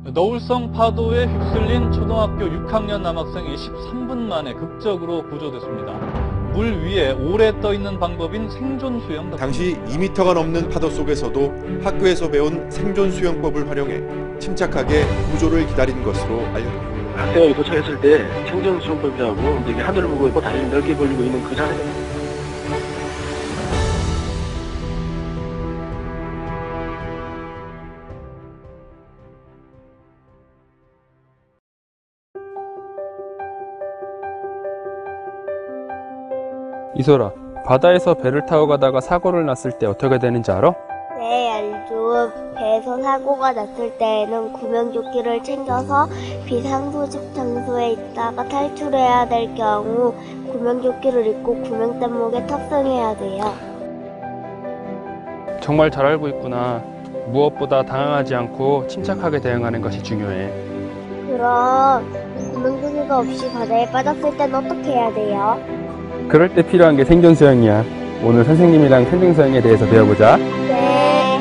너울성 파도에 휩쓸린 초등학교 6학년 남학생이 13분 만에 극적으로 구조됐습니다. 물 위에 오래 떠 있는 방법인 생존 수영. 당시 2m가 넘는 파도 속에서도 학교에서 배운 생존 수영법을 활용해 침착하게 구조를 기다린 것으로 알려졌습니다. 학생이 도착했을 때 생존 수영법이라고 이게 하늘을 보고 있고 다리를 넓게 벌리고 있는 그 자세. 이소라, 바다에서 배를 타고 가다가 사고를 났을 때 어떻게 되는지 알아? 네, 알죠. 배에서 사고가 났을 때에는 구명조끼를 챙겨서 비상소집 장소에 있다가 탈출해야 될 경우 구명조끼를 입고 구명弹목에 탑승해야 돼요. 정말 잘 알고 있구나. 무엇보다 당황하지 않고 침착하게 대응하는 것이 중요해. 그럼 구명조끼가 없이 바다에 빠졌을 땐 어떻게 해야 돼요? 그럴 때 필요한 게 생존 수영이야. 오늘 선생님이랑 생존 수영에 대해서 배워보자. 네.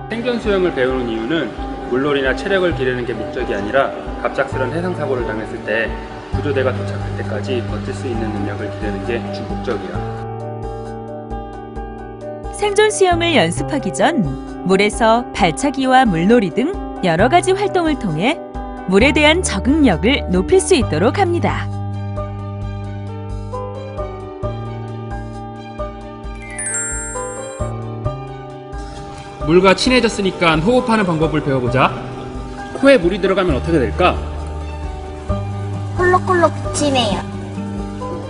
생존 수영을 배우는 이유는 물놀이나 체력을 기르는 게 목적이 아니라 갑작스런 해상 사고를 당했을 때 구조대가 도착할 때까지 버틸 수 있는 능력을 기르는 게 주 목적이야. 생존 수영을 연습하기 전 물에서 발차기와 물놀이 등 여러 가지 활동을 통해 물에 대한 적응력을 높일 수 있도록 합니다. 물과 친해졌으니까 호흡하는 방법을 배워보자. 코에 물이 들어가면 어떻게 될까? 콜록콜록 기침해요.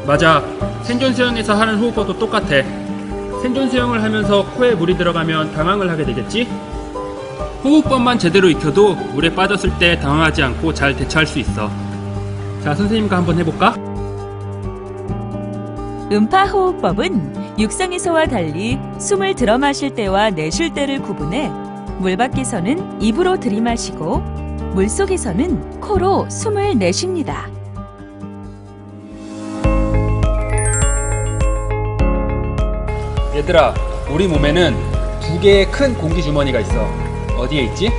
맞아. 생존 수영에서 하는 호흡법도 똑같아. 생존 수영을 하면서 코에 물이 들어가면 당황을 하게 되겠지? 호흡법만 제대로 익혀도 물에 빠졌을 때 당황하지 않고 잘 대처할 수 있어. 자, 선생님과 한번 해볼까? 음파호흡법은 육상에서와 달리 숨을 들어 마실 때와 내쉴 때를 구분해 물 밖에서는 입으로 들이마시고 물속에서는 코로 숨을 내쉽니다. 얘들아, 우리 몸에는 두 개의 큰 공기 주머니가 있어. 어디에 있지?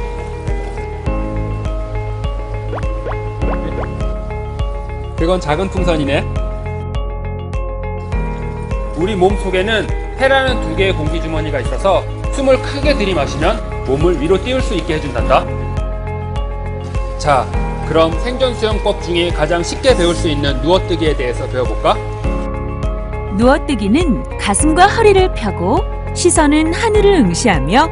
그건 작은 풍선이네. 우리 몸 속에는 폐라는 두 개의 공기 주머니가 있어서 숨을 크게 들이마시면 몸을 위로 띄울 수 있게 해준단다. 자, 그럼 생존 수영법 중에 가장 쉽게 배울 수 있는 누워뜨기에 대해서 배워볼까? 누워뜨기는 가슴과 허리를 펴고 시선은 하늘을 응시하며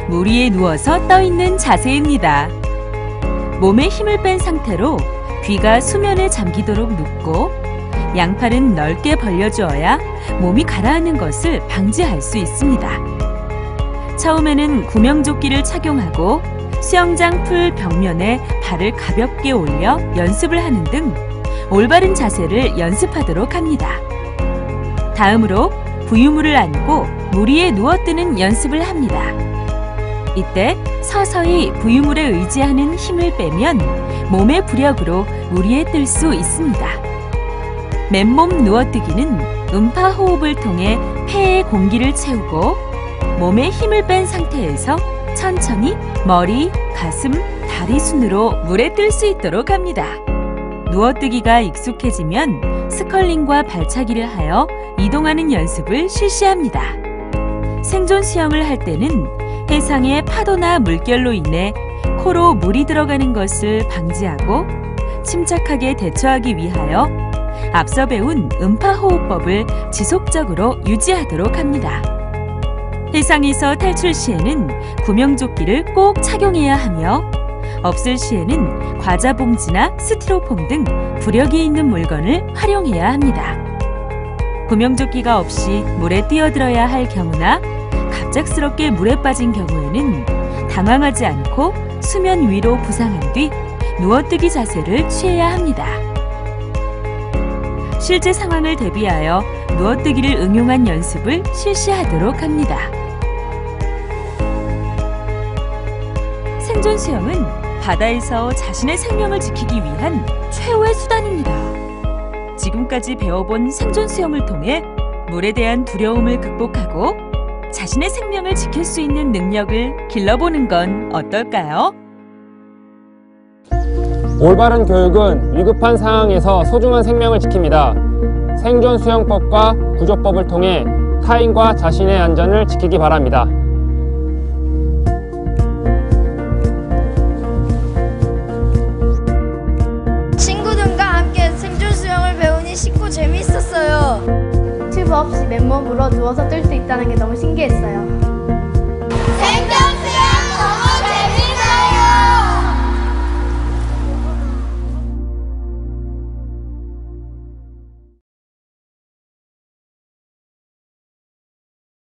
물 위에 누워서 떠있는 자세입니다. 몸에 힘을 뺀 상태로 귀가 수면에 잠기도록 눕고 양팔은 넓게 벌려주어야 몸이 가라앉는 것을 방지할 수 있습니다. 처음에는 구명조끼를 착용하고 수영장 풀 벽면에 발을 가볍게 올려 연습을 하는 등 올바른 자세를 연습하도록 합니다. 다음으로 부유물을 안고 물 위에 누워뜨는 연습을 합니다. 이때 서서히 부유물에 의지하는 힘을 빼면 몸의 부력으로 물 위에 뜰 수 있습니다. 맨몸 누워뜨기는 음파호흡을 통해 폐에 공기를 채우고 몸에 힘을 뺀 상태에서 천천히 머리, 가슴, 다리 순으로 물에 뜰 수 있도록 합니다. 누워뜨기가 익숙해지면 스컬링과 발차기를 하여 이동하는 연습을 실시합니다. 생존 수영을 할 때는 해상의 파도나 물결로 인해 코로 물이 들어가는 것을 방지하고 침착하게 대처하기 위하여 앞서 배운 음파호흡법을 지속적으로 유지하도록 합니다. 해상에서 탈출 시에는 구명조끼를 꼭 착용해야 하며 없을 시에는 과자 봉지나 스티로폼 등 부력이 있는 물건을 활용해야 합니다. 구명조끼가 없이 물에 뛰어들어야 할 경우나 갑작스럽게 물에 빠진 경우에는 당황하지 않고 수면 위로 부상한 뒤 누워뜨기 자세를 취해야 합니다. 실제 상황을 대비하여 누워뜨기를 응용한 연습을 실시하도록 합니다. 생존 수영은 바다에서 자신의 생명을 지키기 위한 최후의 수단입니다. 지금까지 배워본 생존 수영을 통해 물에 대한 두려움을 극복하고 자신의 생명을 지킬 수 있는 능력을 길러보는 건 어떨까요? 올바른 교육은 위급한 상황에서 소중한 생명을 지킵니다. 생존 수영법과 구조법을 통해 타인과 자신의 안전을 지키기 바랍니다. 친구들과 함께 생존 수영을 배우니 쉽고 재미있었어요. 튜브 없이 맨몸으로 누워서 뜰 수 있다는 게 너무 신기했어요.